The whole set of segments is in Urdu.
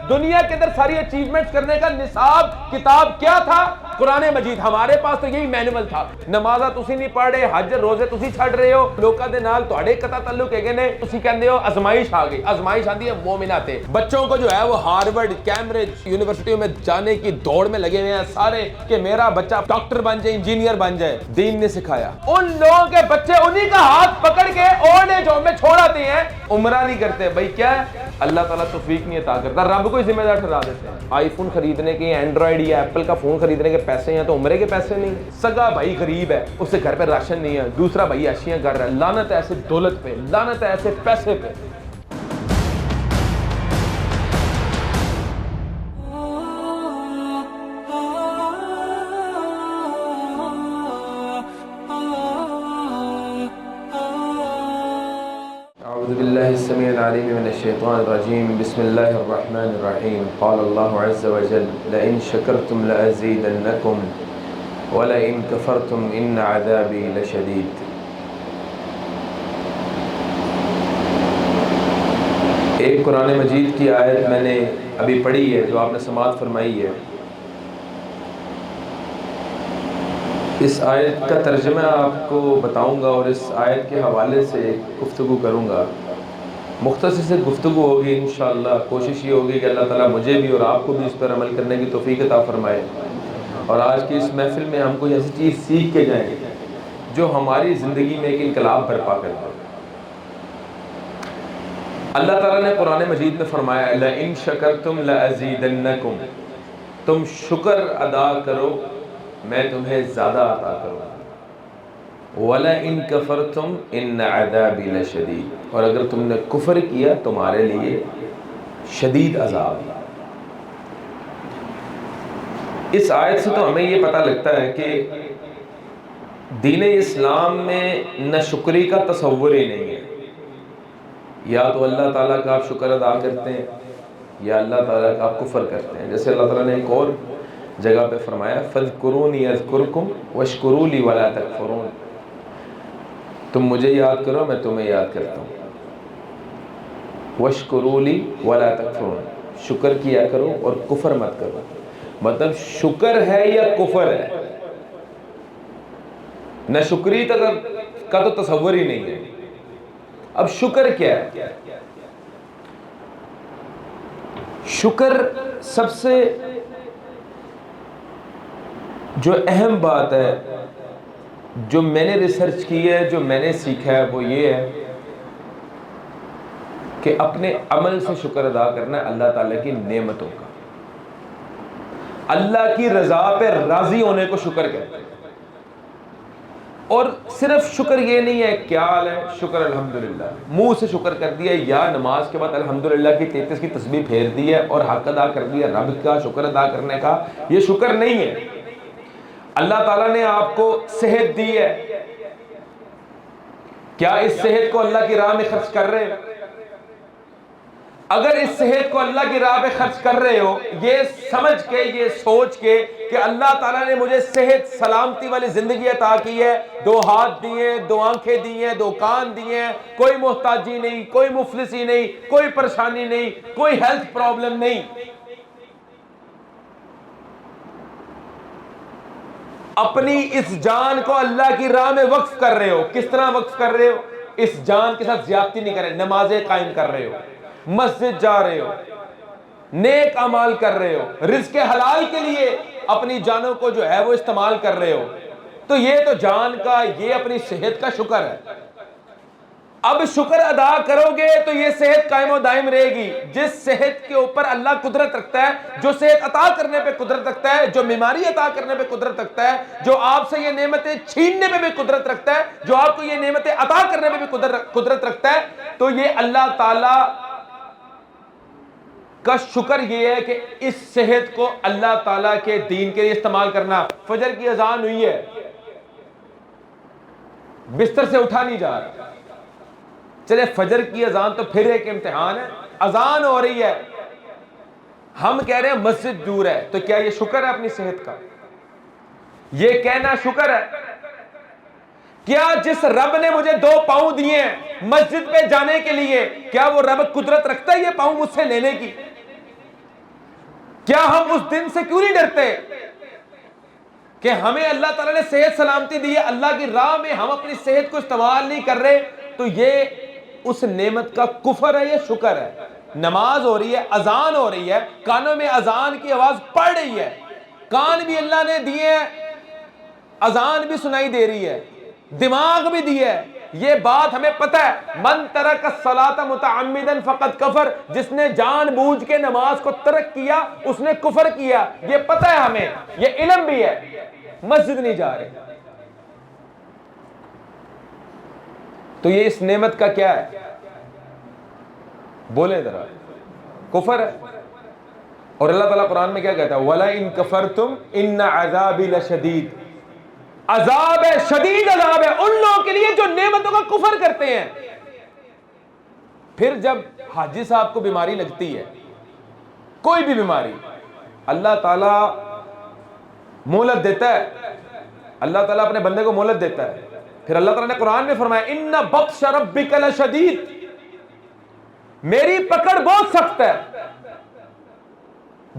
دنیا کے اندر ساری اچیومنٹس کرنے کا نصاب کتاب کیا تھا؟ قرآن مجید. ہمارے پاس تو یہی مینول تھا. نمازاں تسی نہیں پڑھ رہے, حج روزے تسی چھڈ رہے ہو, لوکاں دے نال تہاڈے قطع تعلق ہے نے, تسی کہندے ہو آزمائش آ گئی. آزمائش آندی ہے مومنہ تے. بچوں کو جو ہے وہ ہارورڈ, کیمبرج یونیورسٹیوں میں جانے کی دوڑ میں لگے ہوئے ہیں سارے کہ میرا بچہ ڈاکٹر بن جائے, انجینئر بن جائے. دین نے سکھایا. ان لوگوں کے بچے انہی کا ہاتھ پکڑ کے اولڈ ایج ہوم میں چھوڑ آتے ہیں, عمرہ نہیں کرتے. بھائی کیا ہے؟ اللہ تعالیٰ توفیق نہیں عطا کرتا, رب کو ہی ذمہ دار ٹھہرا دیتے ہیں. آئی فون خریدنے کے, اینڈرائڈ یا ایپل کا فون خریدنے کے پیسے ہیں تو عمرے کے پیسے نہیں. سگا بھائی غریب ہے, اس کے گھر پہ راشن نہیں ہے, دوسرا بھائی عشیاں کر رہا ہے. لعنت ہے ایسے دولت پہ, لعنت ہے ایسے پیسے پہ. أعوذ بالله السميع العليم من الشيطان الرجيم. بسم الله الرحمن الرحيم. قال الله عز وجل لئن شكرتم لأزيدنكم ولئن كفرتم إن عذابي لشديد. ایک قرآن مجید کی آیت میں نے ابھی پڑھی ہے جو آپ نے سماعت فرمائی ہے. اس آیت کا ترجمہ آپ کو بتاؤں گا اور اس آیت کے حوالے سے گفتگو کروں گا. مختصر سے گفتگو ہوگی انشاءاللہ. کوشش یہ ہوگی کہ اللہ تعالیٰ مجھے بھی اور آپ کو بھی اس پر عمل کرنے کی توفیق عطا فرمائے, اور آج کی اس محفل میں ہم کوئی ایسی چیز سیکھ کے جائیں جو ہماری زندگی میں ایک انقلاب برپا کر دے. اللہ تعالیٰ نے قرآن مجید میں فرمایا لَإِن شَكَرْتُمْ لَأَزِيدَنَّكُمْ, تم شکر ادا کرو میں تمہیں زیادہ عطا کروں. وَلَئِن كَفَرْتُمْ إِنَّ عَذَابِي لَشَدِيدٌ, اور اگر تم نے کفر کیا تمہارے لیے شدید عذاب. اس آیت سے تو ہمیں یہ پتہ لگتا ہے کہ دین اسلام میں نہ شکری کا تصور ہی نہیں ہے. یا تو اللہ تعالیٰ کا آپ شکر ادا کرتے ہیں یا اللہ تعالیٰ کا آپ کفر کرتے ہیں. جیسے اللہ تعالیٰ نے ایک اور جگہ پہ فرمایا فَاذْكُرُونِي أَذْكُرْكُمْ وَاشْكُرُوا لِي وَلَا تَكْفُرُونَ, تم مجھے یاد کرو میں تمہیں یاد کرتا ہوں. وَاشْكُرُوا لِي وَلَا تَكْفُرُونَ, شکر کیا کرو اور کفر مت کرو. مطلب شکر ہے یا کفر ہے, نہ شکری کا تو تصور ہی نہیں ہے. اب شکر کیا ہے؟ شکر سب سے جو اہم بات ہے جو میں نے ریسرچ کی ہے, جو میں نے سیکھا ہے, وہ یہ ہے کہ اپنے عمل سے شکر ادا کرنا ہے اللہ تعالیٰ کی نعمتوں کا. اللہ کی رضا پہ راضی ہونے کو شکر کہتے ہیں. اور صرف شکر یہ نہیں ہے کیا حال ہے شکر الحمدللہ, منہ سے شکر کر دیا, یا نماز کے بعد الحمدللہ کی 33 کی تسبیح پھیر دی ہے اور حق ادا کر دیا رب کا شکر ادا کرنے کا, یہ شکر نہیں ہے. اللہ تعالیٰ نے آپ کو صحت دی ہے, کیا اس صحت کو اللہ کی راہ میں خرچ کر رہے ہو؟ اگر اس صحت کو اللہ کی راہ پہ خرچ کر رہے ہو یہ سمجھ کے, یہ سوچ کے کہ اللہ تعالیٰ نے مجھے صحت سلامتی والی زندگی عطا کی ہے, 2 ہاتھ دیے, 2 آنکھیں دی ہیں, 2 کان دیے ہیں, کوئی محتاجی نہیں, کوئی مفلسی نہیں, کوئی پریشانی نہیں, کوئی ہیلتھ پرابلم نہیں. اپنی اس جان کو اللہ کی راہ میں وقف کر رہے ہو. کس طرح وقف کر رہے ہو؟ اس جان کے ساتھ زیادتی نہیں کر رہے, نمازیں قائم کر رہے ہو, مسجد جا رہے ہو, نیک اعمال کر رہے ہو, رزق حلال کے لیے اپنی جانوں کو جو ہے وہ استعمال کر رہے ہو. تو یہ تو جان کا, یہ اپنی صحت کا شکر ہے. اب شکر ادا کرو گے تو یہ صحت قائم و دائم رہے گی. جس صحت کے اوپر اللہ قدرت رکھتا ہے, جو صحت عطا کرنے پہ قدرت رکھتا ہے, جو بیماری عطا کرنے پہ قدرت رکھتا ہے, جو آپ سے یہ نعمتیں چھیننے پہ بھی قدرت رکھتا ہے, جو آپ کو یہ نعمتیں عطا کرنے پہ بھی قدرت رکھتا ہے, تو یہ اللہ تعالی کا شکر یہ ہے کہ اس صحت کو اللہ تعالیٰ کے دین کے لیے استعمال کرنا. فجر کی اذان ہوئی ہے, بستر سے اٹھا نہیں جا رہا. چلے فجر کی اذان تو پھر ایک امتحان ہے, اذان ہو رہی ہے, ہم کہہ رہے ہیں مسجد دور ہے, تو کیا یہ شکر ہے اپنی صحت کا؟ یہ کہنا شکر ہے؟ کیا جس رب نے مجھے 2 پاؤں دیے ہیں مسجد پہ جانے کے لیے, کیا وہ رب قدرت رکھتا ہے یہ پاؤں مجھ سے لینے کی؟ کیا ہم اس دن سے کیوں نہیں ڈرتے کہ ہمیں اللہ تعالیٰ نے صحت سلامتی دی ہے، اللہ کی راہ میں ہم اپنی صحت کو استعمال نہیں کر رہے، تو یہ اس نعمت کا کفر ہے یا شکر ہے؟ نماز ہو رہی ہے، اذان ہو رہی ہے، کانوں میں اذان کی آواز پڑ رہی ہے، کان بھی اللہ نے دیے ہیں، اذان بھی سنائی دے رہی ہے، دماغ بھی دی ہے، یہ بات ہمیں پتہ ہے۔ من ترک الصلاۃ متعمدا فقد کفر، جس نے جان بوجھ کے نماز کو ترک کیا اس نے کفر کیا، یہ پتہ ہے ہمیں، یہ علم بھی ہے، مسجد نہیں جا رہے، تو یہ اس نعمت کا کیا ہے؟ بولیں ذرا، کفر ہے۔ اور اللہ تعالیٰ قرآن میں کیا کہتا ہے؟ وَلَئِن كَفَرْتُمْ إِنَّ عَذَابِ لَشَدِيدٌ، عذاب ہے، شدید عذاب ہے ان لوگوں کے لیے جو نعمتوں کا کفر کرتے ہیں۔ پھر جب حاجی صاحب کو بیماری لگتی ہے، کوئی بھی بیماری، اللہ تعالیٰ مہلت دیتا ہے، اللہ تعالیٰ اپنے بندے کو مہلت دیتا ہے، پھر اللہ تعالیٰ نے قرآن میں فرمایا اِنَّ بَطْشَ رَبِّكَ لَشَدِيدٌ، میری پکڑ بہت سخت ہے،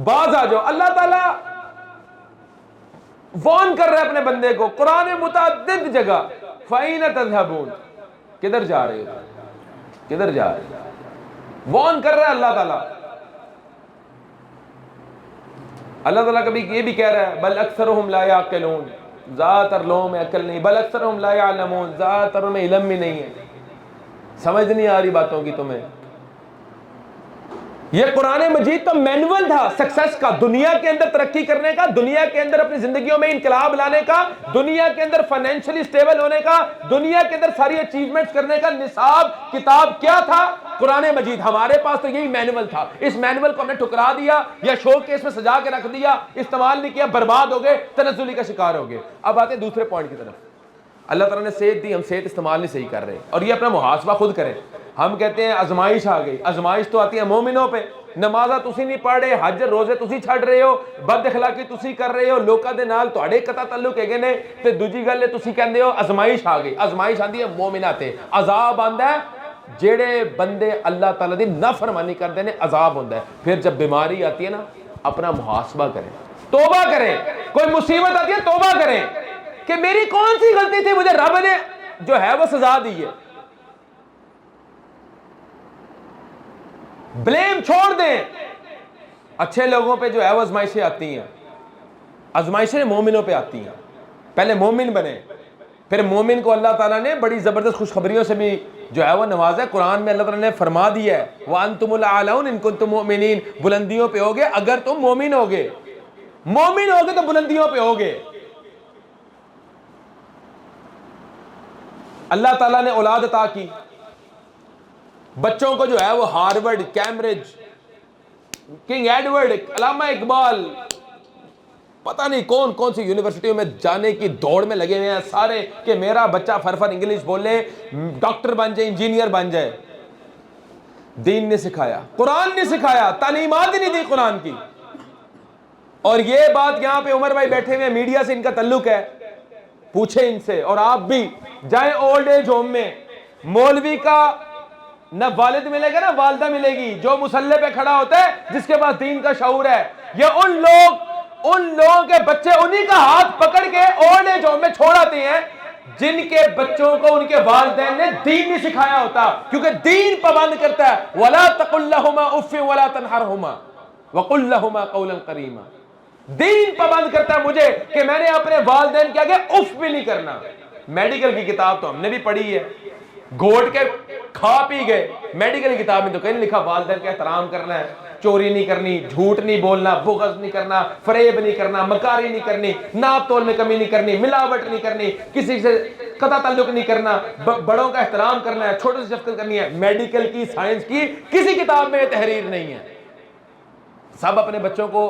باز آ جاؤ۔ اللہ تعالیٰ وارن کر رہا ہے اپنے بندے کو قرآن متعدد جگہ، فَأَيْنَ تَذْهَبُونَ، کدھر جا رہے ہو، کدھر جا رہے ہو، وارن کر رہا ہے اللہ تعالیٰ۔ اللہ تعالیٰ کبھی یہ بھی کہہ رہا ہے بل اکثرهم لا يعقلون، زیادہ تر لوگوں میں عقل نہیں، بل اکثرهم لا يعلمون، زیادہ تر میں علم بھی نہیں ہے، سمجھ نہیں آ رہی باتوں کی تمہیں۔ یہ قرآن مجید تو مینول تھا سکسس کا، دنیا کے اندر ترقی کرنے کا، دنیا کے اندر اپنی زندگیوں میں انقلاب لانے کا، دنیا کے اندر فائنینشلی سٹیبل ہونے کا، دنیا کے اندر ساری اچیومنٹس کرنے کا نصاب کتاب کیا تھا؟ قرآن مجید۔ ہمارے پاس تو یہی مینول تھا، اس مینول کو ہم نے ٹھکرا دیا یا شو کیس میں سجا کے رکھ دیا، استعمال نہیں کیا، برباد ہو گئے، تنزلی کا شکار ہو گئے۔ اب آتے ہیں دوسرے پوائنٹ کی طرف۔ اللہ تعالیٰ نے صحت دی، ہم صحت استعمال نہیں صحیح کر رہے، اور یہ اپنا محاسبہ خود کریں۔ ہم کہتے ہیں آزمائش آ گئی، آزمائش تو آتی ہے مومنوں پہ، نمازاں تسی نہیں پڑھ رہے، حج روزے تسی چھڈ رہے ہو، بد اخلاقی تسی کر رہے ہو، لوکاں دے نال تہاڈے قطع تعلق ہے نے، تے دوجی گل ہے تسی کہندے ہو آزمائش آ گئی۔ آزمائش آندی ہے مومناں تے، عذاب آندا ہے جڑے بندے اللہ تعالیٰ دی نافرمانی کردے نے، عذاب ہوندا ہے۔ پھر جب بیماری آتی ہے نا، اپنا محاسبہ کریں، توبہ کریں، کوئی مصیبت آتی ہے توبہ کریں کہ میری کون سی غلطی تھی، مجھے رب نے جو ہے وہ سزا دی ہے۔ بلیم چھوڑ دیں۔ اچھے لوگوں پہ جو ہے وہ آزمائشیں آتی ہیں، آزمائشیں مومنوں پہ آتی ہیں، پہلے مومن بنے، پھر مومن کو اللہ تعالیٰ نے بڑی زبردست خوشخبریوں سے بھی جو ہے وہ نوازا ہے۔ قرآن میں اللہ تعالیٰ نے فرما دیا ہے وَأَنْتُمُ الْأَعْلَوْنَ إِن كُنتُم مُؤْمِنِينَ، بلندیوں پہ ہوگے اگر تم مومن ہوگے، مومن ہوگے تو بلندیوں پہ ہوگے۔ اللہ تعالیٰ نے اولاد عطا کی، بچوں کو جو ہے وہ ہارورڈ، کیمبرج، کنگ ایڈورڈ، علامہ اقبال، پتہ نہیں کون کون سی یونیورسٹیوں میں جانے کی دوڑ میں لگے ہوئے ہیں سارے کہ میرا بچہ فرفر انگلش بولے، ڈاکٹر بن جائے، انجینئر بن جائے۔ دین نے سکھایا، قرآن نے سکھایا، تعلیمات ہی نہیں دی قرآن کی۔ اور یہ بات یہاں پہ عمر بھائی بیٹھے ہوئے میڈیا سے ان کا تعلق ہے، پوچھیں ان سے، اور آپ بھی جائیں اولڈ ایج ہوم میں، مولوی کا نہ والد ملے گا نہ والدہ ملے گی، جو مسلح پہ کھڑا ہوتا ہے جس کے پاس دین کا شعور ہے۔ یہ ان لوگوں کے بچے انہی کا ہاتھ پکڑ کے اولڈ ایج ہوم میں چھوڑ آتے ہیں جن کے بچوں کو ان کے والدین نے دین نہیں سکھایا ہوتا، کیونکہ دین پابند کرتا ہے وَلَا تَقُلْ لَهُمَا اُفٍّ وَلَا تَنْهَرْهُمَا وَقُلْ لَهُمَا قَوْلًا كَرِيمًا۔ دین پابند کرتا ہے مجھے کہ میں نے اپنے والدین کے آگے اف بھی نہیں کرنا۔ میڈیکل کی کتاب تو ہم نے بھی پڑھی ہے، گھوٹ کے کھا پی گئے، میڈیکل کی کتاب میں تو کہیں لکھا والدین کا احترام کرنا ہے، چوری نہیں کرنی، جھوٹ نہیں بولنا، بغض نہیں کرنا، فریب نہیں کرنا، مکاری نہیں کرنی، ناپ تول میں کمی نہیں کرنی، ملاوٹ نہیں کرنی، کسی سے قطع تعلق نہیں کرنا، بڑوں کا احترام کرنا ہے، چھوٹوں سے شفقت کرنی ہے۔ میڈیکل کی، سائنس کی کسی کتاب میں یہ تحریر نہیں ہے۔ سب اپنے بچوں کو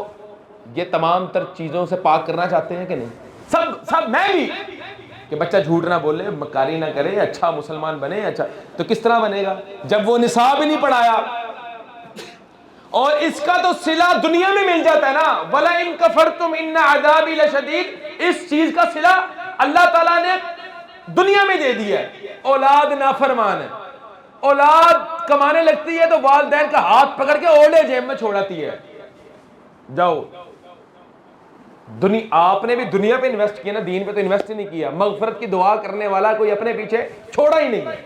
یہ تمام تر چیزوں سے پاک کرنا چاہتے ہیں کہ نہیں؟ سب میں بھی، کہ بچہ جھوٹ نہ بولے، مکاری نہ کرے، اچھا مسلمان بنے۔ اچھا تو کس طرح بنے گا جب وہ نصاب ہی نہیں پڑھایا؟ اور اس کا تو صلہ دنیا میں مل جاتا ہے نا، وَلَئِن كَفَرْتُمْ إِنَّ عَذَابِي لَشَدِيدٌ، اس چیز کا صلہ اللہ تعالیٰ نے دنیا میں دے دیا ہے۔ اولاد نافرمان ہے، اولاد کمانے لگتی ہے تو والدین کا ہاتھ پکڑ کے اولڈ ایج میں چھوڑاتی ہے۔ جاؤ آپ نے بھی دنیا پہ انویسٹ کیا نا, دین پہ تو انویسٹ ہی نہیں کیا. مغفرت کی دعا کرنے والا کوئی اپنے پیچھے چھوڑا ہی نہیں ہے.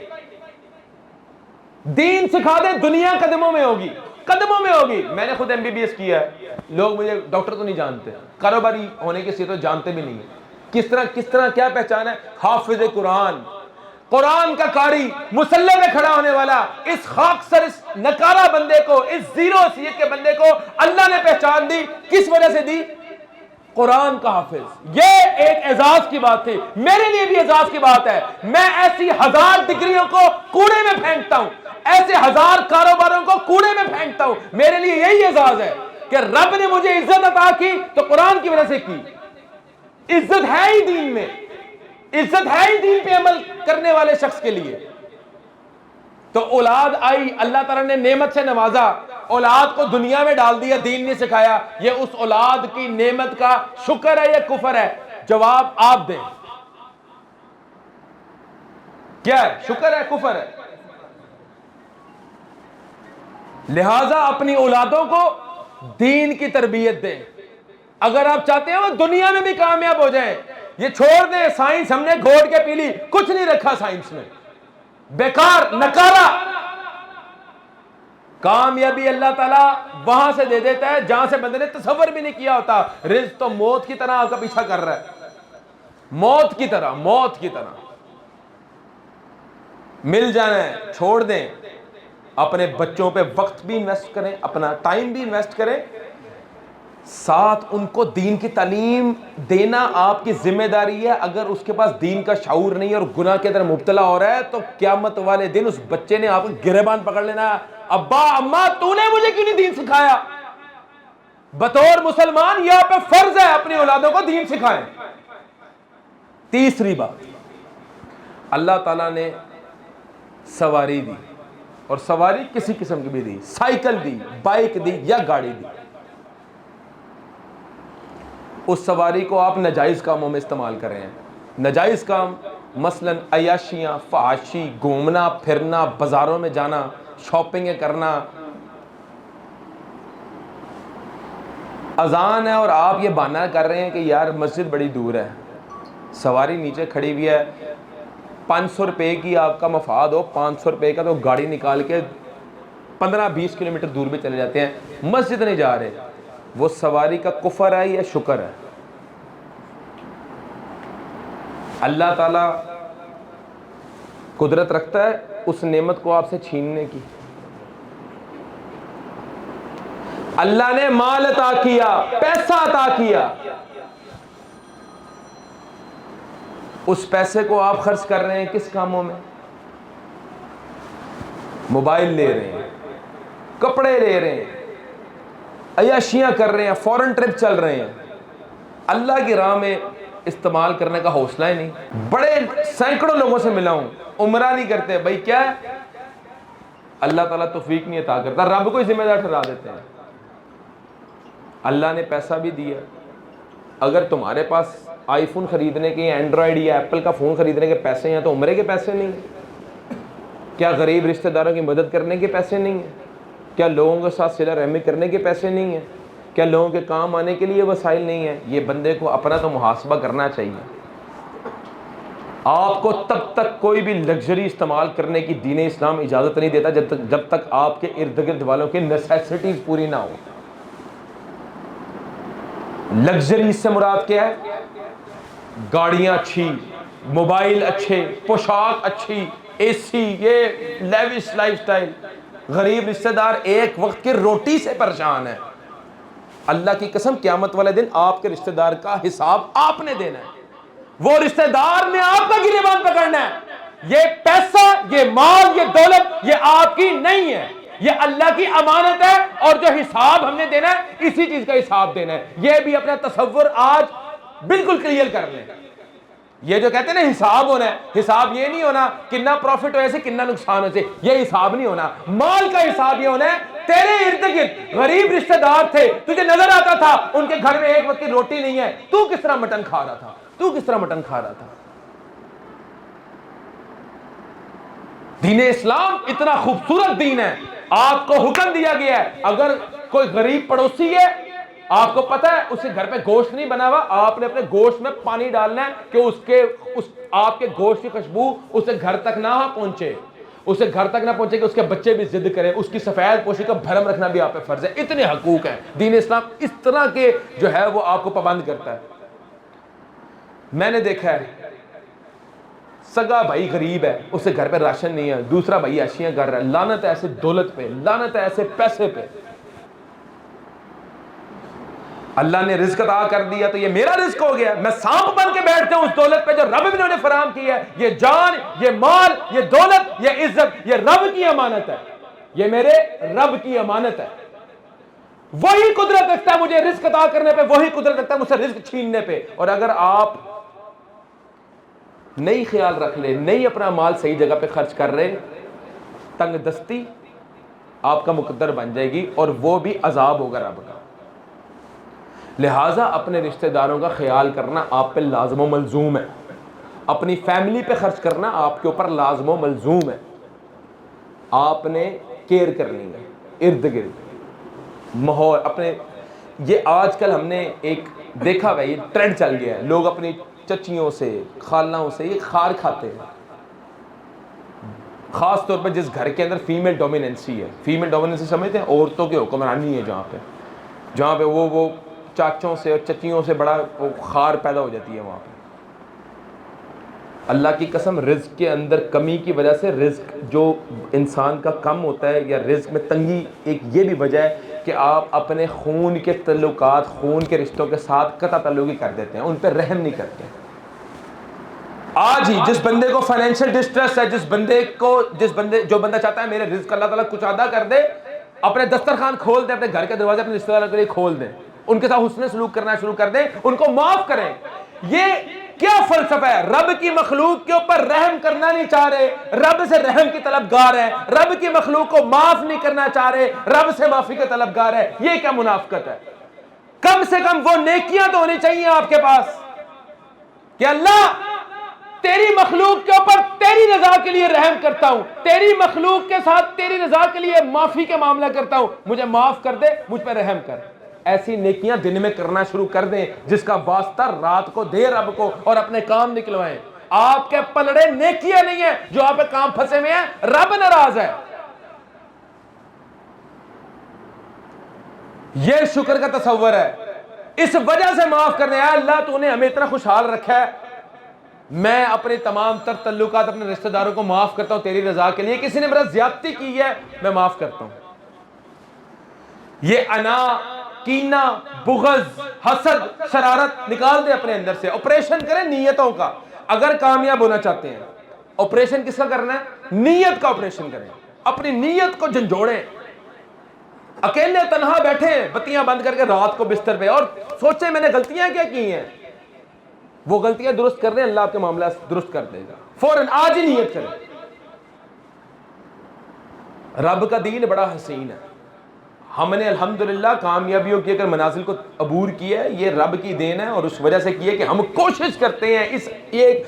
دین سکھا دے, دنیا قدموں میں ہوگی, قدموں میں ہوگی. میں نے خود MBBS کیا ہے, لوگ مجھے ڈاکٹر تو نہیں جانتے, کاروباری ہونے کی صورت جانتے بھی نہیں ہیں. کس طرح کیا پہچان ہے؟ حافظ قرآن, قرآن کا قاری, مصلی میں کھڑا ہونے والا, اس خاکسر, اس نکارہ بندے کو, اس زیرو حیثیت کے بندے کو اللہ نے پہچان دی. کس وجہ سے دی؟ قرآن کا حافظ. یہ ایک اعزاز کی بات تھی, میرے لیے بھی اعزاز کی بات ہے. میں ایسی 1000 ڈگریوں کو کوڑے میں پھینکتا ہوں, ایسے 1000 کاروباروں کو کوڑے میں پھینکتا ہوں. میرے لیے یہی اعزاز ہے کہ رب نے مجھے عزت عطا کی تو قرآن کی وجہ سے کی. عزت ہے ہی دین میں, عزت ہے ہی دین پہ عمل کرنے والے شخص کے لیے. تو اولاد آئی, اللہ تعالیٰ نے نعمت سے نوازا, اولاد کو دنیا میں ڈال دیا, دین نہیں سکھایا. یہ اس اولاد کی نعمت کا شکر ہے یا کفر ہے؟ جواب آپ دیں. کیا ہے؟ شکر ہے, کفر ہے؟ لہذا اپنی اولادوں کو دین کی تربیت دیں. اگر آپ چاہتے ہیں وہ دنیا میں بھی کامیاب ہو جائیں, یہ چھوڑ دیں سائنس ہم نے گھوٹ کے پی لی, کچھ نہیں رکھا سائنس میں, بیکار, نکارا. کامیابی اللہ تعالیٰ وہاں سے دے دیتا ہے جہاں سے بندے نے تصور بھی نہیں کیا ہوتا. رزق تو موت کی طرح آپ کا پیچھا کر رہا ہے, موت کی طرح, موت کی طرح مل جانا ہے. چھوڑ دیں, اپنے بچوں پہ وقت بھی انویسٹ کریں, اپنا ٹائم بھی انویسٹ کریں, ساتھ ان کو دین کی تعلیم دینا آپ کی ذمہ داری ہے. اگر اس کے پاس دین کا شعور نہیں ہے اور گناہ کے اندر مبتلا ہو رہا ہے تو قیامت والے دن اس بچے نے آپ کو گریبان پکڑ لینا ہے, ابا اماں تو نے مجھے کیوں نہیں دین سکھایا. بطور مسلمان یہ آپ پہ فرض ہے اپنی اولادوں کو دین سکھائیں. تیسری بات, اللہ تعالیٰ نے سواری دی, اور سواری کسی قسم کی بھی دی, سائیکل دی, بائک دی یا گاڑی دی. اس سواری کو آپ ناجائز کاموں میں استعمال کر رہے ہیں. ناجائز کام مثلا عیاشیاں, فحاشی, گھومنا پھرنا, بازاروں میں جانا, شاپنگیں کرنا. اذان ہے اور آپ یہ بہانہ کر رہے ہیں کہ یار مسجد بڑی دور ہے, سواری نیچے کھڑی ہوئی ہے, 500 روپے کی آپ کا مفاد ہو, 500 روپے کا تو گاڑی نکال کے 15-20 کلومیٹر دور بھی چلے جاتے ہیں, مسجد نہیں جا رہے. وہ سواری کا کفر ہے یا شکر ہے؟ اللہ تعالیٰ قدرت رکھتا ہے اس نعمت کو آپ سے چھیننے کی. اللہ نے مال عطا کیا, پیسہ عطا کیا, اس پیسے کو آپ خرچ کر رہے ہیں کس کاموں میں؟ موبائل لے رہے ہیں, کپڑے لے رہے ہیں, عیاشیاں کر رہے ہیں, فورن ٹرپ چل رہے ہیں. اللہ کی راہ میں استعمال کرنے کا حوصلہ ہی نہیں. بڑے سینکڑوں لوگوں سے ملا ہوں, عمرہ نہیں کرتے. بھائی کیا ہے؟ اللہ تعالیٰ توفیق نہیں عطا کرتا, رب کو ہی ذمہ دار ٹھہرا دیتے ہیں. اللہ نے پیسہ بھی دیا, اگر تمہارے پاس آئی فون خریدنے کے, اینڈرائڈ یا ایپل کا فون خریدنے کے پیسے ہیں تو عمرے کے پیسے نہیں ہیں. کیا غریب رشتہ داروں کی مدد کرنے کے پیسے نہیں ہیں؟ کیا لوگوں کے ساتھ صلہ رحمی کرنے کے پیسے نہیں ہیں؟ کیا لوگوں کے کام آنے کے لیے وسائل نہیں ہیں؟ یہ بندے کو اپنا تو محاسبہ کرنا چاہیے. آپ کو تب تک کوئی بھی لگژری استعمال کرنے کی دین اسلام اجازت نہیں دیتا جب تک آپ کے ارد گرد والوں کی نیسیسٹیز پوری نہ ہو. لگژری اس سے مراد کیا ہے؟ گاڑیاں اچھی, موبائل اچھے, پوشاک اچھی, اے سی, یہ لیوش لائف سٹائل. غریب رشتہ دار ایک وقت کی روٹی سے پریشان ہے. اللہ کی قسم قیامت والے دن آپ کے رشتہ دار کا حساب آپ نے دینا ہے. وہ رشتہ دار نے آپ کا گریبان پکڑنا ہے. یہ پیسہ, یہ مال, یہ دولت یہ آپ کی نہیں ہے, یہ اللہ کی امانت ہے, اور جو حساب ہم نے دینا ہے اسی چیز کا حساب دینا ہے. یہ بھی اپنا تصور آج بالکل کلیئر کر لیں. یہ جو کہتے ہیں نا حساب ہونا ہے, حساب یہ نہیں ہونا کتنا پروفٹ ہوئے سے کتنا نقصان ہوئے سے, یہ حساب نہیں ہونا. مال کا حساب یہ ہونا ہے تیرے ارد گرد غریب رشتہ دار تھے, تجھے نظر آتا تھا ان کے گھر میں ایک وقت کی روٹی نہیں ہے, تو کس طرح مٹن کھا رہا تھا, تو کس طرح مٹن کھا رہا تھا. دین اسلام اتنا خوبصورت دین ہے, آپ کو حکم دیا گیا ہے اگر کوئی غریب پڑوسی ہے آپ کو پتا ہے اس کے گھر پہ گوشت نہیں بنا ہوا, آپ نے اپنے گوشت میں پانی ڈالنا ہے کہ آپ کے گوشت کی خوشبو اسے گھر تک نہ پہنچے, اسے گھر تک نہ پہنچے کہ اس کے بچے بھی ضد کریں, اس کی سفید پوشی کا بھرم رکھنا بھی آپ پہ فرض ہے. اتنے حقوق ہیں, دین اسلام اس طرح کے جو ہے وہ آپ کو پابند کرتا ہے. میں نے دیکھا ہے سگا بھائی غریب ہے, اس کے گھر پہ راشن نہیں ہے, دوسرا بھائی عشیاں کر رہا ہے, لعنت ہے ایسے دولت پہ, لعنت ہے ایسے پیسے پہ. اللہ نے رزق عطا کر دیا تو یہ میرا رزق ہو گیا, میں سانپ بن کے بیٹھتا ہوں اس دولت پہ جو رب نے انہیں فراہم کی ہے. یہ جان, یہ مال, یہ دولت, یہ عزت, یہ رب کی امانت ہے, یہ میرے رب کی امانت ہے. وہی قدرت رکھتا ہے مجھے رزق عطا کرنے پہ, وہی قدرت رکھتا ہے مجھ سے رزق چھیننے پہ. اور اگر آپ نہیں خیال رکھ لے, نہیں اپنا مال صحیح جگہ پہ خرچ کر رہے, تنگ دستی آپ کا مقدر بن جائے گی اور وہ بھی عذاب ہوگا رب کا. لہٰذا اپنے رشتہ داروں کا خیال کرنا آپ پہ لازم و ملزوم ہے, اپنی فیملی پہ خرچ کرنا آپ کے اوپر لازم و ملزوم ہے. آپ نے کیئر کرنی ہے ارد گرد ماحول اپنے. یہ آج کل ہم نے ایک دیکھا ہے, یہ ٹرینڈ چل گیا ہے, لوگ اپنی چچیوں سے خالوں سے یہ خار کھاتے ہیں. خاص طور پہ جس گھر کے اندر فیمیل ڈومیننسی ہے, فیمیل ڈومیننسی سمجھتے ہیں, عورتوں کی حکمرانی ہے, جہاں پہ وہ چاچوں سے اور چچیوں سے بڑا خار پیدا ہو جاتی ہے وہاں پہ. اللہ کی قسم رزق کے اندر کمی کی وجہ سے رزق جو انسان کا کم ہوتا ہے یا رزق میں تنگی, ایک یہ بھی وجہ ہے کہ آپ اپنے خون کے تعلقات, خون کے رشتوں کے ساتھ قطع تعلقی کر دیتے ہیں, ان پہ رحم نہیں کرتے. آج ہی جس بندے کو فائنینشیل ڈسٹریس ہے, جو بندہ چاہتا ہے میرے رزق اللہ تعالیٰ کچھ ادا کر دے, اپنے دسترخوان کھول دیں, اپنے گھر کے دروازے اپنے رشتہ داروں کے لیے کھول دیں, ان کے ساتھ حسن سلوک کرنا شروع کر دیں, ان کو معاف کریں. یہ کیا فلسفہ ہے؟ رب کی مخلوق کے اوپر رحم کرنا نہیں چاہ رہے, رب سے رحم کی طلبگار ہے, رب کی مخلوق کو معاف نہیں کرنا چاہ رہے, رب سے معافی کے طلبگار ہے. یہ کیا منافقت ہے؟ کم سے کم وہ نیکیاں تو ہونی چاہیے آپ کے پاس کہ اللہ تیری مخلوق کے اوپر تیری رضا کے لیے رحم کرتا ہوں, تیری مخلوق کے ساتھ تیری رضا کے لیے معافی کا معاملہ کرتا ہوں, مجھے معاف کر دے, مجھ پہ رحم کر. ایسی نیکیاں دن میں کرنا شروع کر دیں جس کا واسطہ رات کو دے رب کو, اور اپنے کام نکلوائیں. آپ کے پلڑے نیکیاں نہیں ہیں, جو آپ پہ کام پھنسے میں ہیں, رب ناراض ہے. یہ شکر کا تصور ہے. اس وجہ سے معاف کرنے آیا, اللہ تو نے ہمیں اتنا خوشحال رکھا ہے, میں اپنے تمام تر تعلقات اپنے رشتہ داروں کو معاف کرتا ہوں تیری رضا کے لیے. کسی نے میرا زیادتی کی ہے میں معاف کرتا ہوں. یہ انا, کینہ, بغض, حسد, شرارت نکال دیں اپنے اندر سے. آپریشن کریں نیتوں کا. اگر کامیاب ہونا چاہتے ہیں, آپریشن کس کا کرنا ہے؟ نیت کا آپریشن کریں. اپنی نیت کو جھنجھوڑیں. اکیلے تنہا بیٹھے بتیاں بند کر کے رات کو بستر پہ اور سوچیں میں نے غلطیاں کیا کی ہیں, وہ غلطیاں درست کر دیں, اللہ آپ کے معاملہ درست کر دے گا. فوراً آج ہی نیت کریں. رب کا دین بڑا حسین ہے. ہم نے الحمدللہ کامیابیوں کی اگر منازل کو عبور کیا ہے, یہ رب کی دین ہے, اور اس وجہ سے کی ہے کہ ہم کوشش کرتے ہیں اس ایک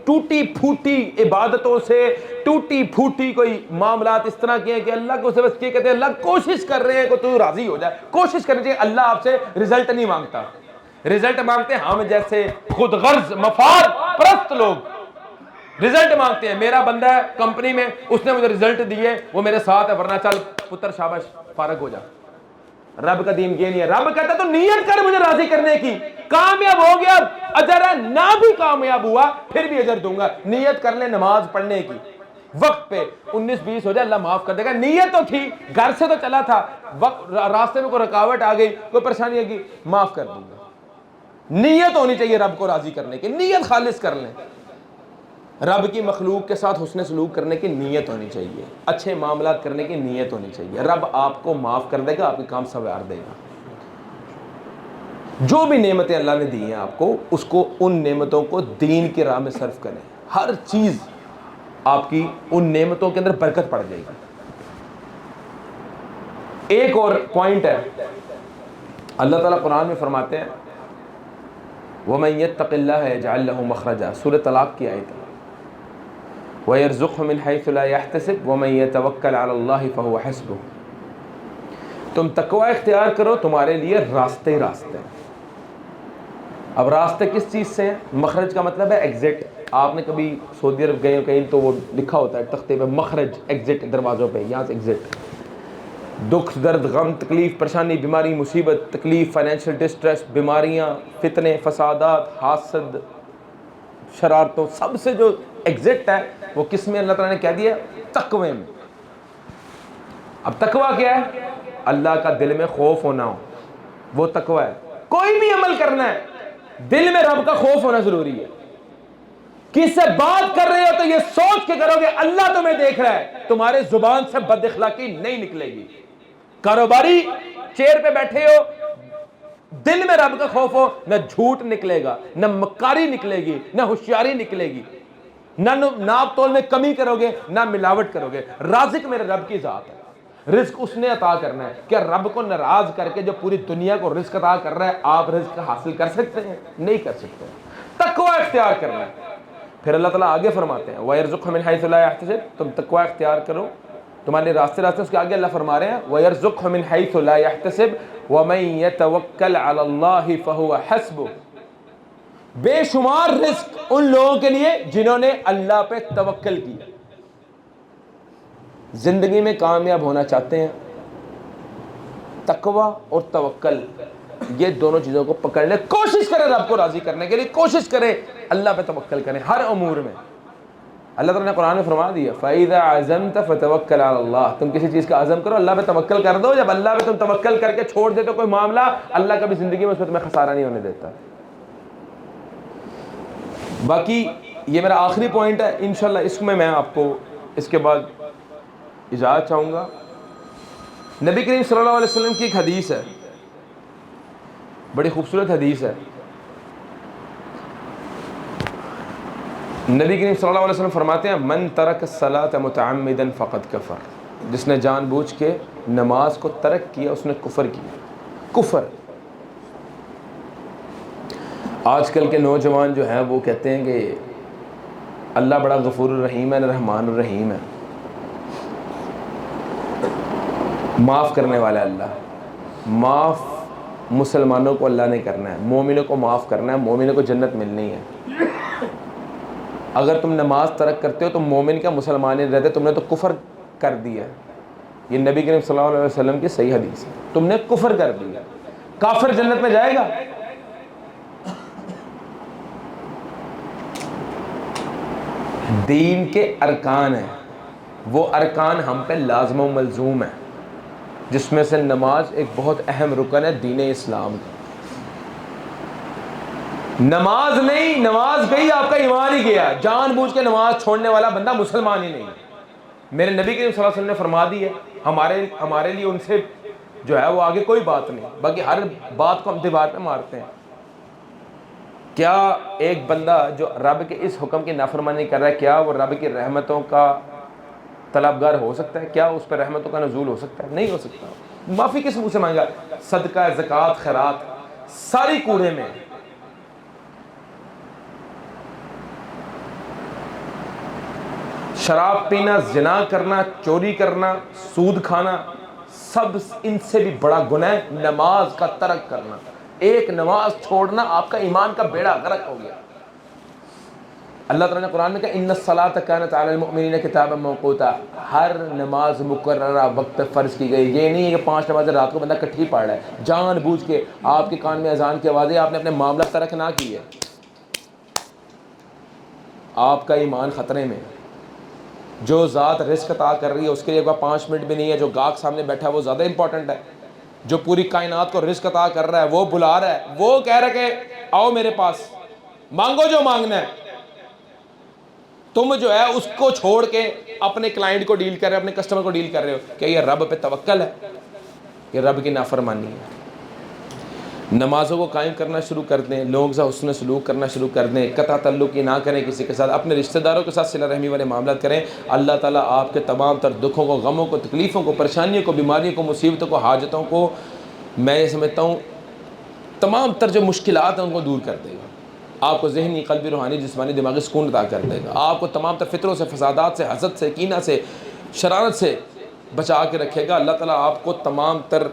ٹوٹی پھوٹی عبادتوں سے, ٹوٹی پھوٹی کوئی معاملات اس طرح کے ہیں کہ اللہ کو بس یہ کہتے ہیں اللہ کوشش کر رہے ہیں کہ تو راضی ہو جائے. کوشش کرنی چاہیے. اللہ آپ سے رزلٹ نہیں مانگتا, رزلٹ مانگتے ہیں ہم جیسے خود غرض مفاد پرست لوگ رزلٹ مانگتے ہیں. میرا بندہ ہے کمپنی میں, اس نے مجھے رزلٹ دیے, وہ میرے ساتھ ہے, ورنہ چل پتر شاباش فارغ ہو جا. رب کا دین یہ نہیں ہے. رب کہتا تو نیت کر مجھے راضی کرنے کی. کامیاب ہو گیا اجر ہے, نہ بھی کامیاب ہوا پھر بھی اجر دوں گا. نیت کر لے نماز پڑھنے کی, وقت پہ 19-20 ہو جائے اللہ معاف کر دے گا. نیت تو تھی, گھر سے تو چلا تھا, وقت راستے میں کوئی رکاوٹ آ گئی, کوئی پریشانی آ گئی, معاف کر دوں گا. نیت ہونی چاہیے رب کو راضی کرنے کی. نیت خالص کر لیں. رب کی مخلوق کے ساتھ حسن سلوک کرنے کی نیت ہونی چاہیے, اچھے معاملات کرنے کی نیت ہونی چاہیے. رب آپ کو معاف کر دے گا, آپ کے کام سنوار دے گا. جو بھی نعمتیں اللہ نے دی ہیں آپ کو, اس کو ان نعمتوں کو دین کی راہ میں صرف کریں. ہر چیز آپ کی ان نعمتوں کے اندر برکت پڑ جائے گی. ایک اور پوائنٹ ہے, اللہ تعالیٰ قرآن میں فرماتے ہیں وَمَن يَتَّقِ اللَّهَ يَجْعَل لَّهُ مَخْرَجًا, سورۃ طلاق کی آیت ہے. وَيَرْزُقْهُ مِنْ حَيْثُ لَا يَحْتَسِبُ وَمَن يَتَوَكَّلْ عَلَى اللَّهِ فَهُوَ حَسْبُهُ. تم تقوی اختیار کرو، تمہارے لیے راستے ہی راستے ہیں۔ اب راستے کس چیز سے ہیں؟ مخرج کا مطلب ہے ایگزٹ۔ آپ نے کبھی سعودی عرب گئے ہو کہیں تو وہ لکھا ہوتا ہے تختے پہ مخرج، ایگزٹ، دروازوں پہ یہاں سے ایگزٹ۔ دکھ، درد، غم، تکلیف، پریشانی، بیماری، مصیبت، تکلیف، فائنینشیل ڈسٹریس، بیماریاں، فتنے، فسادات، حاسد، شرارتوں، سب سے جو ایگزٹ ہے وہ کس میں اللہ تعالیٰ نے کہہ دیا؟ تقوی میں۔ اب تقوی کیا ہے؟ اللہ کا دل میں خوف ہونا ہو، وہ تقوی ہے۔ کوئی بھی عمل کرنا ہے دل میں رب کا خوف ہونا ضروری ہے۔ کس سے بات کر رہے ہو تو یہ سوچ کے کرو کہ اللہ تمہیں دیکھ رہا ہے، تمہارے زبان سے بد اخلاقی نہیں نکلے گی۔ کاروباری چیئر پہ بیٹھے ہو، دل میں رب کا خوف ہو، نہ جھوٹ نکلے گا، نہ مکاری نکلے گی، نہ ہوشیاری نکلے گی، نہ ناپ تول میں کمی کرو گے، نہ ملاوٹ کرو گے۔ رازق میرے رب کی ذات ہے، رزق اس نے عطا کرنا ہے۔ کیا رب کو ناراض کر کے جو پوری دنیا کو رزق عطا کر رہا ہے آپ رزق حاصل کر سکتے ہیں؟ نہیں کر سکتے۔ تقوی اختیار کرنا ہے۔ پھر اللہ تعالیٰ آگے فرماتے ہیں وَيَرْزُقْهُ مِنْ حَيْثُ لَا يَحْتَسِبُ، تم تقوی اختیار کرو تمہارے راستے راستے، اس کے آگے اللہ فرما رہے ہیں وَيَرْزُقْهُ مِنْ حَيْثُ لَا يَحْتَسِبُ وَمَنْ يَتَوَكَّلْ عَلَى اللَّهِ فَهُوَ حَسْبُهُ، بے شمار رزق ان لوگوں کے لیے جنہوں نے اللہ پہ توکل کیا۔ زندگی میں کامیاب ہونا چاہتے ہیں، تقوی اور توکل یہ دونوں چیزوں کو پکڑ لیں، کوشش کریں رب کو راضی کرنے کے لیے، کوشش کریں اللہ پہ توکل کریں ہر امور میں۔ اللہ تعالیٰ نے قرآن میں فرما دیا فَإِذَا عَزَمْتَ فَتَوَكَّلْ عَلَى اللَّهِ، تم کسی چیز کا عزم کرو اللہ پہ توکل کر دو۔ جب اللہ پہ تم توکل کر کے چھوڑ دیتے کوئی معاملہ، اللہ کبھی زندگی میں اس پہ تمہیں خسارہ نہیں ہونے دیتا۔ باقی یہ میرا آخری پوائنٹ ہے، انشاءاللہ اس میں آپ کو اس کے بعد اجازت چاہوں گا۔ نبی کریم صلی اللہ علیہ وسلم کی ایک حدیث ہے، بڑی خوبصورت حدیث ہے۔ نبی کریم صلی اللہ علیہ وسلم فرماتے ہیں من ترک الصلاۃ متعمدا فقد کفر، جس نے جان بوجھ کے نماز کو ترک کیا اس نے کفر کیا۔ کفر، آج کل کے نوجوان جو ہیں وہ کہتے ہیں کہ اللہ بڑا غفور الرحیم ہے، رحمان الرحیم ہے، معاف کرنے والا اللہ۔ معاف مسلمانوں کو اللہ نے کرنا ہے، مومنوں کو معاف کرنا ہے، مومنوں کو جنت ملنی ہے۔ اگر تم نماز ترک کرتے ہو تو مومن کا مسلمان نہیں رہتے، تم نے تو کفر کر دیا۔ یہ نبی کریم صلی اللہ علیہ وسلم کی صحیح حدیث ہے، تم نے کفر کر دیا۔ کافر جنت میں جائے گا؟ دین کے ارکان ہیں، وہ ارکان ہم پہ لازم و ملزوم ہیں، جس میں سے نماز ایک بہت اہم رکن ہے دین اسلام کا۔ نماز نہیں، نماز گئی آپ کا ایمان ہی گیا، جان بوجھ کے نماز چھوڑنے والا بندہ مسلمان ہی نہیں۔ میرے نبی کریم صلی اللہ علیہ وسلم نے فرما دی ہے، ہمارے لیے ان سے جو ہے وہ آگے کوئی بات نہیں، باقی ہر بات کو ہم دیوار پہ مارتے ہیں۔ کیا ایک بندہ جو رب کے اس حکم کی نافرمانی کر رہا ہے، کیا وہ رب کی رحمتوں کا طلبگار ہو سکتا ہے؟ کیا اس پہ رحمتوں کا نزول ہو سکتا ہے؟ نہیں ہو سکتا۔ معافی کس منہ سے مانگا؟ صدقہ، زکوٰۃ، خیرات ساری کوڑے میں۔ شراب پینا، زنا کرنا، چوری کرنا، سود کھانا، سب ان سے بھی بڑا گناہ ہے نماز کا ترک کرنا۔ ایک نماز چھوڑنا آپ کا ایمان کا بیڑا غرق ہو گیا۔ اللہ تعالیٰ نے قرآن میں کہا ان الصلاۃ کانت علی المؤمنین کتابا موقوتا، ہر نماز مقررہ وقت پہ فرض کی گئی۔ یہ نہیں ہے کہ 5 نمازیں رات کو بندہ کٹھی پڑھ رہا ہے، جان بوجھ کے آپ کے کان میں اذان کی آواز ہے، آپ نے اپنے معاملہ ترک نہ کی ہے، آپ کا ایمان خطرے میں۔ جو ذات رزق عطا کر رہی ہے اس کے لیے 5 منٹ بھی نہیں ہے، جو گاہک سامنے بیٹھا ہے وہ زیادہ امپورٹنٹ ہے۔ جو پوری کائنات کو رزق عطا کر رہا ہے وہ بلا رہا ہے، وہ کہہ رہا ہے کہ آؤ میرے پاس مانگو جو مانگنا ہے، تم جو ہے اس کو چھوڑ کے اپنے کلائنٹ کو ڈیل کر رہے ہو، اپنے کسٹمر کو ڈیل کر رہے ہو۔ کیا یہ رب پہ توکل ہے؟ یہ رب کی نافرمانی ہے۔ نمازوں کو قائم کرنا شروع کر دیں، لوگوں کے ساتھ حسن سلوک کرنا شروع کر دیں، قطع تعلق نہ کریں کسی کے ساتھ، اپنے رشتہ داروں کے ساتھ صلہ رحمی والے معاملات کریں۔ اللہ تعالیٰ آپ کے تمام تر دکھوں کو، غموں کو، تکلیفوں کو، پریشانیوں کو، بیماریوں کو، مصیبتوں کو، حاجتوں کو، میں یہ سمجھتا ہوں تمام تر جو مشکلات ہیں ان کو دور کر دے گا۔ آپ کو ذہنی، قلبی، روحانی، جسمانی، دماغی سکون عطا کر دے گا۔ آپ کو تمام تر فطروں سے، فسادات سے، حسد سے، کینہ سے، شرارت سے بچا کے رکھے گا۔ اللہ تعالیٰ آپ کو تمام تر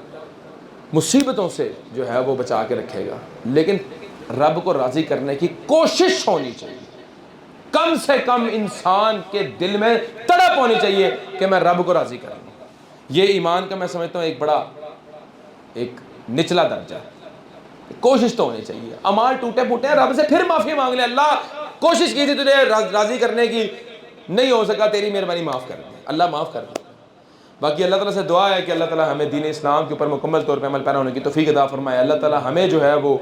مصیبتوں سے جو ہے وہ بچا کے رکھے گا، لیکن رب کو راضی کرنے کی کوشش ہونی چاہیے۔ کم سے کم انسان کے دل میں تڑپ ہونی چاہیے کہ میں رب کو راضی کروں۔ یہ ایمان کا میں سمجھتا ہوں ایک بڑا ایک نچلا درجہ ہے۔ کوشش تو ہونی چاہیے۔ اعمال ٹوٹے پھوٹے ہیں، رب سے پھر معافی مانگ لے، اللہ کوشش کی تھی تجھے راضی کرنے کی، نہیں ہو سکا، تیری مہربانی معاف کر دے، اللہ معاف کر دے۔ باقی اللہ تعالیٰ سے دعا ہے کہ اللہ تعالیٰ ہمیں دین اسلام کے اوپر مکمل طور پہ عمل پیرا ہونے کی توفیق عطا فرمائے۔ اللہ تعالیٰ ہمیں جو ہے وہ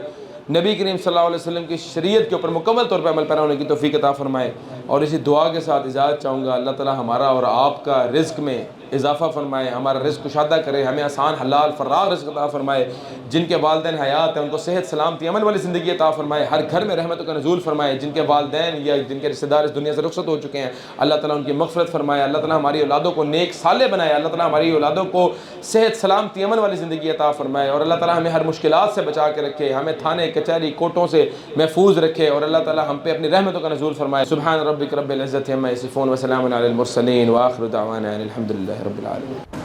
نبی کریم صلی اللہ علیہ وسلم کی شریعت کے اوپر مکمل طور پہ عمل پیرا ہونے کی توفیق عطا فرمائے۔ اور اسی دعا کے ساتھ اجازت چاہوں گا، اللہ تعالیٰ ہمارا اور آپ کا رزق میں اضافہ فرمائے، ہمارا رزق کشادہ کرے، ہمیں آسان حلال فراغ رزق عطا فرمائے۔ جن کے والدین حیات ہیں ان کو صحت سلامتی عمل والی زندگی عطا فرمائے، ہر گھر میں رحمتوں کا نزول فرمائے۔ جن کے والدین یا جن کے رشتہ دار اس دنیا سے رخصت ہو چکے ہیں، اللہ تعالیٰ ان کی مغفرت فرمائے۔ اللہ تعالیٰ ہماری اولادوں کو نیک صالح بنائے، اللہ تعالیٰ ہماری اولادوں کو صحت سلامتی عمل والی زندگی عطا فرمائے، اور اللہ تعالیٰ ہمیں ہر مشکلات سے بچا کے رکھے، ہمیں تھانے کچہری کوٹوں سے محفوظ رکھے، اور اللہ تعالیٰ ہم پہ اپنی رحمتوں کا نزول فرمائے۔ سبحان ربک رب العزت عما یصفون وسلام علی المرسلین وآخر دعوانا ان الحمد للہ رب العالمین۔